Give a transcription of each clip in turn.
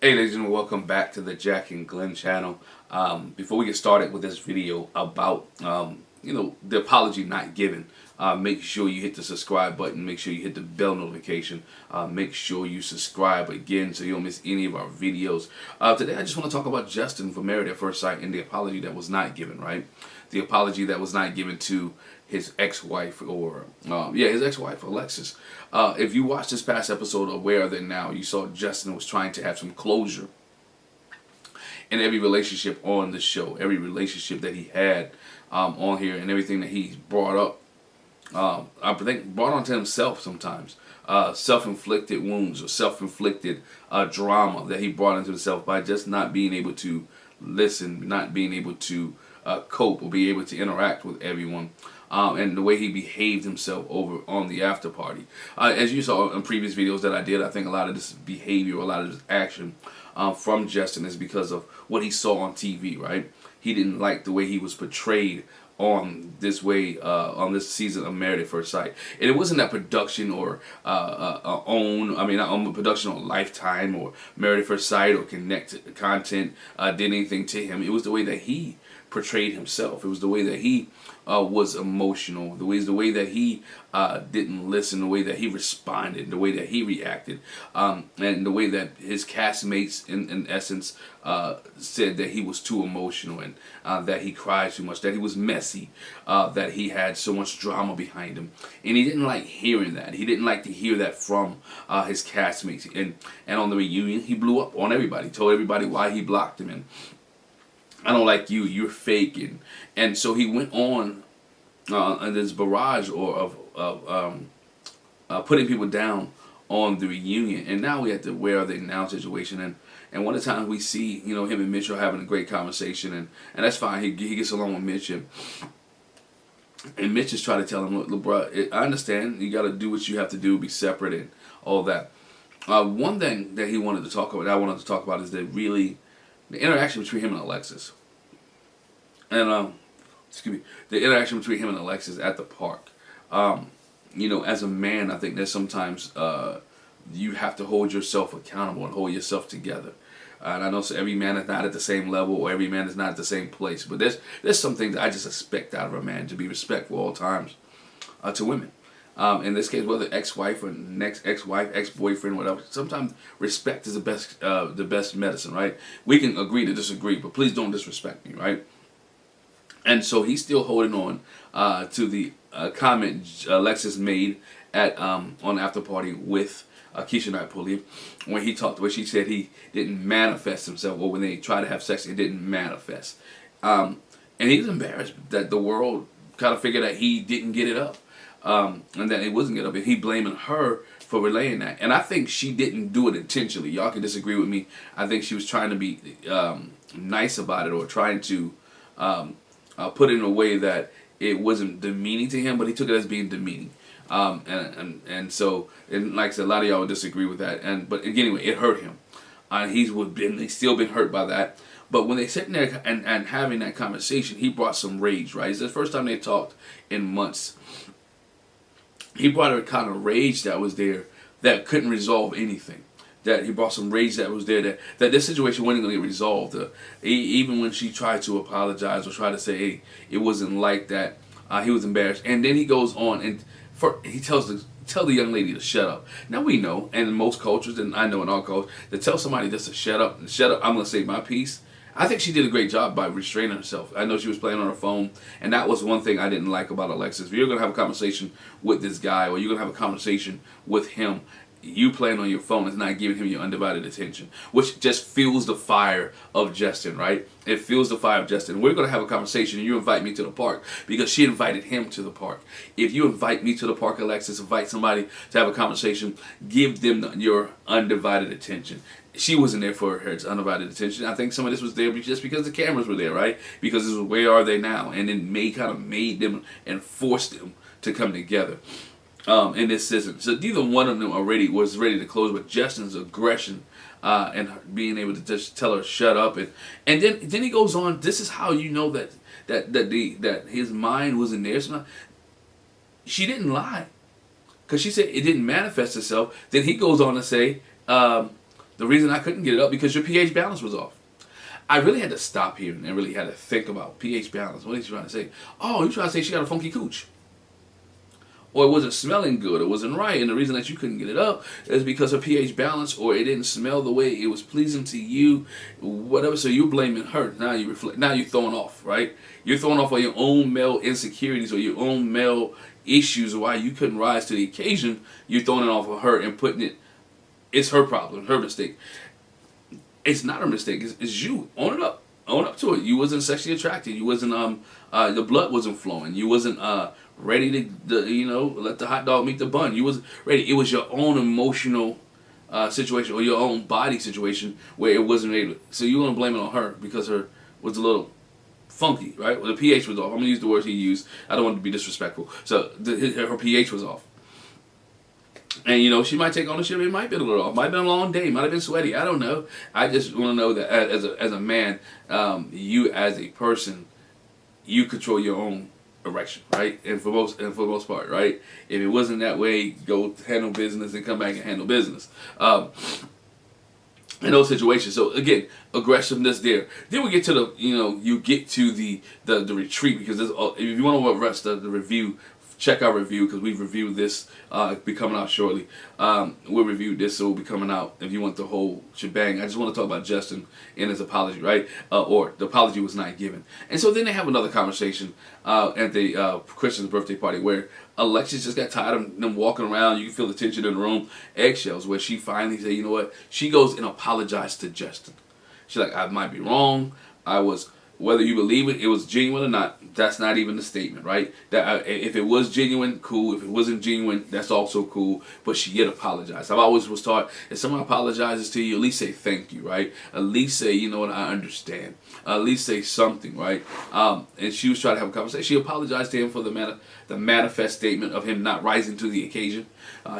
Hey ladies and gentlemen, welcome back to the Jack and Glenn channel. Before we get started with this video about the apology not given, make sure you hit the subscribe button, make sure you hit the bell notification, make sure you subscribe again so you don't miss any of our videos. Today I just want to talk about Justin from Married at First Sight and the apology that was not given, right? The apology that was not given to his ex-wife, or his ex-wife Alexis. If you watched this past episode of Where Are They Now, you saw Justin was trying to have some closure in every relationship on the show, every relationship that he had on here, and everything that he brought up. I think brought onto himself sometimes, self-inflicted wounds or self-inflicted drama that he brought into himself by just not being able to listen, not being able to cope or be able to interact with everyone. And the way he behaved himself over on the after party. As you saw in previous videos that I did, I think a lot of this behavior, a lot of this action from Justin is because of what he saw on TV, right? He didn't like the way he was portrayed on this way, on this season of Married at First Sight. And it wasn't that production or not production on Lifetime or Married at First Sight or Connected Content did anything to him. It was the way that he portrayed himself. It was the way that he was emotional, the way that he didn't listen, the way that he responded, the way that he reacted, and the way that his castmates, in essence, said that he was too emotional and that he cried too much, that he was messy, that he had so much drama behind him, and he didn't like hearing that. He didn't like to hear that from his castmates, and on the reunion, he blew up on everybody, told everybody why he blocked him, and I don't like you, you're fake, and so he went on this barrage of putting people down on the reunion, and now we have the Where Are They Now situation, and one of the times we see him and Mitch are having a great conversation, and that's fine. He gets along with Mitch, and Mitch is trying to tell him, look, bro, I understand you got to do what you have to do, be separate and all that. One thing that he wanted to talk about, that I wanted to talk about, is that really the interaction between him and Alexis. And the interaction between him and Alexis at the park. As a man, I think that sometimes you have to hold yourself accountable and hold yourself together. And I know every man is not at the same level, or every man is not at the same place. But there's some things that I just expect out of a man, to be respectful all times to women. In this case, whether ex-wife or next ex-wife, ex-boyfriend, whatever, sometimes respect is the best medicine, right? We can agree to disagree, but please don't disrespect me, right? And so he's still holding on to the comment Alexis made at on after party with Keisha Knight Pulley, where she said he didn't manifest himself, or when they tried to have sex, it didn't manifest. And he's embarrassed that the world kind of figured that he didn't get it up. And that it wasn't get up, and he blaming her for relaying that. And I think she didn't do it intentionally. Y'all can disagree with me. I think she was trying to be nice about it, or trying to put it in a way that it wasn't demeaning to him, but he took it as being demeaning. And so, like I said, a lot of y'all would disagree with that. But anyway, it hurt him. He's still been hurt by that. But when they sitting there and having that conversation, he brought some rage, right? It's the first time they talked in months. He brought a kind of rage that was there that couldn't resolve anything. That he brought some rage that was there that this situation wasn't going to get resolved. Even when she tried to apologize or try to say, hey, it wasn't like that, he was embarrassed. And then he goes on and he tell the young lady to shut up. Now we know, and in most cultures, and I know in our culture, to tell somebody just to shut up, I'm going to say my piece. I think she did a great job by restraining herself. I know she was playing on her phone, and that was one thing I didn't like about Alexis. If you're going to have a conversation with this guy, or you're going to have a conversation with him, you playing on your phone is not giving him your undivided attention, which just fuels the fire of Justin, right? It fuels the fire of Justin. We're going to have a conversation, and you invite me to the park, because she invited him to the park. If you invite me to the park, Alexis, invite somebody to have a conversation, give them your undivided attention. She wasn't there for her undivided attention. I think some of this was there just because the cameras were there, right? Because this was Where Are They Now? And it kind of made them and forced them to come together in this season. So neither one of them already was ready to close, but Justin's aggression and being able to just tell her shut up, and then he goes on. This is how you know that his mind wasn't there. So she didn't lie, because she said it didn't manifest itself. Then he goes on to say The reason I couldn't get it up because your pH balance was off. I really had to stop here and really had to think about pH balance. What is he trying to say? Oh, he's trying to say she got a funky cooch. Or it wasn't smelling good, it wasn't right, and the reason that you couldn't get it up is because of pH balance, or it didn't smell the way it was pleasing to you, whatever. So you're blaming her. Now you reflect. Now you're throwing off, right? You're throwing off on your own male insecurities or your own male issues, why you couldn't rise to the occasion. You're throwing it off on her and putting it. It's her problem, her mistake. It's not her mistake. It's you. Own it up. Own up to it. You wasn't sexually attracted. You wasn't the blood wasn't flowing. You wasn't ready to let the hot dog meet the bun. You wasn't ready. It was your own emotional situation or your own body situation where it wasn't able. So you want to blame it on her because her was a little funky, right? Well, the pH was off. I'm gonna use the words he used. I don't want to be disrespectful. So her pH was off. And she might take ownership. It might have been a little off. Might have been a long day. Might have been sweaty. I don't know. I just want to know that as a man, you as a person, you control your own erection, right? And for most part, right? If it wasn't that way, go handle business and come back and handle business. In those situations. So again, aggressiveness there. Then we get to the you get to the retreat, because if you want to rest the review. Check our review, because we've reviewed this. It'll be coming out shortly. We'll review this, so it'll be coming out if you want the whole shebang. I just want to talk about Justin and his apology, right? Or the apology was not given. And so then they have another conversation at the Christian's birthday party where Alexis just got tired of them walking around. You can feel the tension in the room. Eggshells, where she finally said, you know what? She goes and apologized to Justin. She's like, I might be wrong. Whether you believe it was genuine or not, that's not even the statement, right? That if it was genuine, cool. If it wasn't genuine, that's also cool. But she did apologize. I've always was taught, if someone apologizes to you, at least say thank you, right? At least say, you know what, I understand. At least say something, right? And she was trying to have a conversation. She apologized to him for the manifest statement of him not rising to the occasion.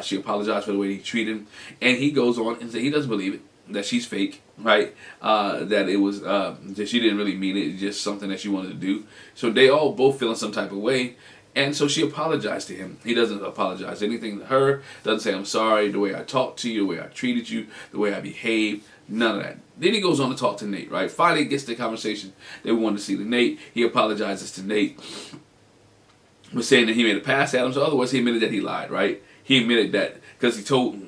She apologized for the way he treated him. And he goes on and says he doesn't believe it, that she's fake, right? That it was that she didn't really mean it. It's just something that she wanted to do. So they all both feeling some type of way, and so she apologized to him. He doesn't apologize anything to her. Doesn't say I'm sorry the way I talked to you, the way I treated you, the way I behaved. None of that. Then he goes on to talk to Nate, right? Finally gets the conversation they wanted to see to Nate. He apologizes to Nate, was saying that he made a pass at him. So otherwise, he admitted that he lied, right? He admitted that because he told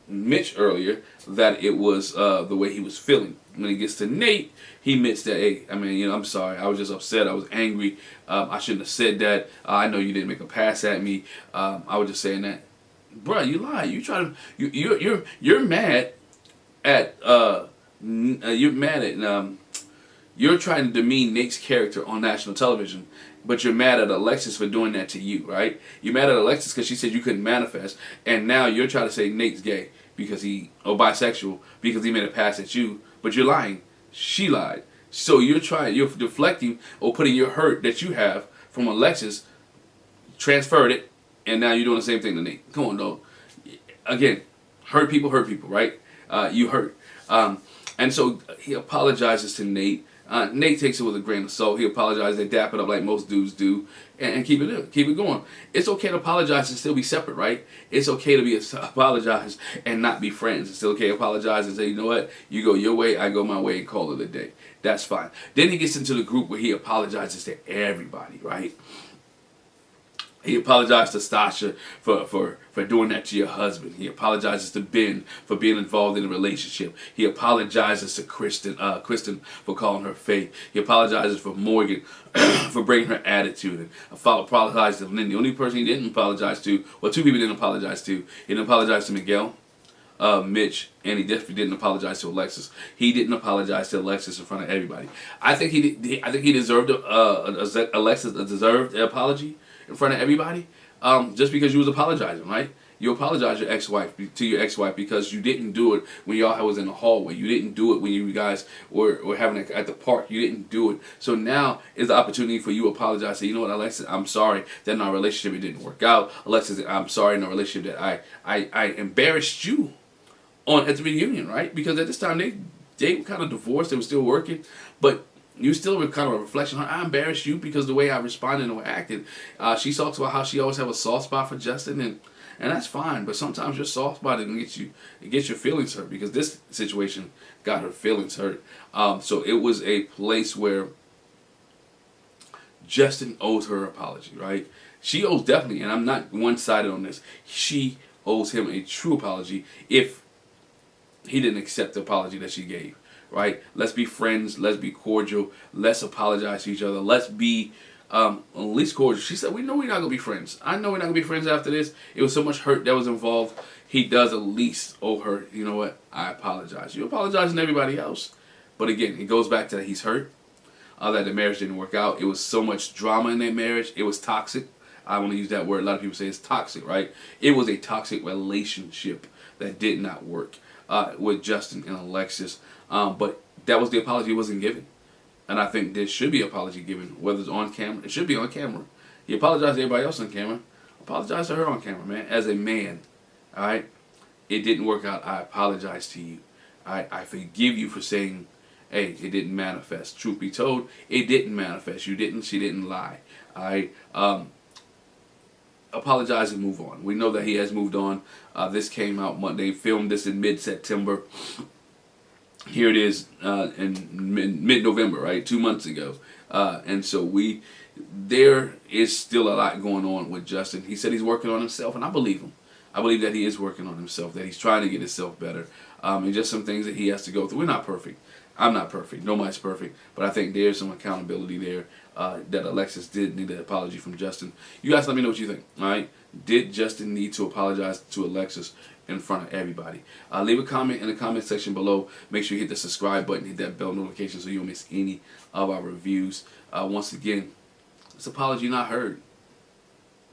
Mitch earlier that it was the way he was feeling. When he gets to Nate, he admits that, hey, I'm sorry, I was just upset, I was angry, I shouldn't have said that, I know you didn't make a pass at me, I was just saying that. Bruh, you lied. You try to, you're mad at, you're trying to demean Nate's character on national television, but you're mad at Alexis for doing that to you, right? You're mad at Alexis because she said you couldn't manifest, and now you're trying to say Nate's gay or bisexual because he made a pass at you, but you're lying. She lied. So you're deflecting or putting your hurt that you have from Alexis, transferred it, and now you're doing the same thing to Nate. Come on, dog. Again, hurt people, right? You hurt. And so he apologizes to Nate. Nate takes it with a grain of salt. He apologizes. They dap it up like most dudes do, and keep it going. It's okay to apologize and still be separate, right? It's okay to apologize and not be friends. It's still okay to apologize and say, you know what? You go your way, I go my way, and call it a day. That's fine. Then he gets into the group where he apologizes to everybody, right? He apologized to Stasha for doing that to your husband. He apologizes to Ben for being involved in a relationship. He apologizes to Kristen for calling her fake. He apologizes for Morgan for bringing her attitude. And apologized to Lynn. The only person he didn't apologize to, well, two people he didn't apologize to. He didn't apologize to Miguel, Mitch, and he definitely didn't apologize to Alexis. He didn't apologize to Alexis in front of everybody. I think he deserved Alexis deserved an apology in front of everybody, just because you was apologizing, right? You apologize to your ex-wife because you didn't do it when y'all was in the hallway. You didn't do it when you guys were having it at the park. You didn't do it. So now is the opportunity for you to apologize. Say, you know what, Alexis, I'm sorry that in our relationship it didn't work out. Alexis, I'm sorry in our relationship that I embarrassed you at the reunion, right? Because at this time they were kind of divorced. They were still working, but you still were kind of a reflection on her. I embarrassed you because the way I responded and acted. She talks about how she always have a soft spot for Justin, and and that's fine. But sometimes your soft spot it gets your feelings hurt, because this situation got her feelings hurt. So it was a place where Justin owes her an apology, right? She owes definitely, and I'm not one-sided on this. She owes him a true apology if he didn't accept the apology that she gave, right? Let's be friends. Let's be cordial. Let's apologize to each other. Let's be at least cordial. She said, we know we're not going to be friends. I know we're not going to be friends after this. It was so much hurt that was involved. He does at least owe her, you know what? I apologize. You apologizing to everybody else. But again, it goes back to that he's hurt. That the marriage didn't work out. It was so much drama in that marriage. It was toxic. I want to use that word. A lot of people say it's toxic, right? It was a toxic relationship that did not work with Justin and Alexis. But that was the apology wasn't given. And I think there should be an apology given, whether it's on camera. It should be on camera. He apologized to everybody else on camera. Apologize to her on camera, man. As a man, all right? It didn't work out. I apologize to you. I forgive you for saying, hey, it didn't manifest. Truth be told, it didn't manifest. She didn't lie. I apologize and move on. We know that he has moved on. This came out Monday. Filmed this in mid-September. Here it is in mid-November, right? 2 months ago. And so there is still a lot going on with Justin. He said he's working on himself, and I believe him. I believe that he is working on himself, that he's trying to get himself better. And just some things that he has to go through. We're not perfect. I'm not perfect. Nobody's perfect. But I think there's some accountability there that Alexis did need an apology from Justin. You guys let me know what you think. All right? Did Justin need to apologize to Alexis in front of everybody? Leave a comment in the comment section below. Make sure you hit the subscribe button. Hit that bell notification so you don't miss any of our reviews. Once again, it's apology not heard.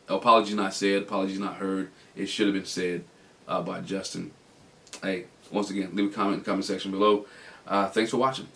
Apology not said. Apology not heard. It should have been said by Justin. Hey, once again, leave a comment in the comment section below. Thanks for watching.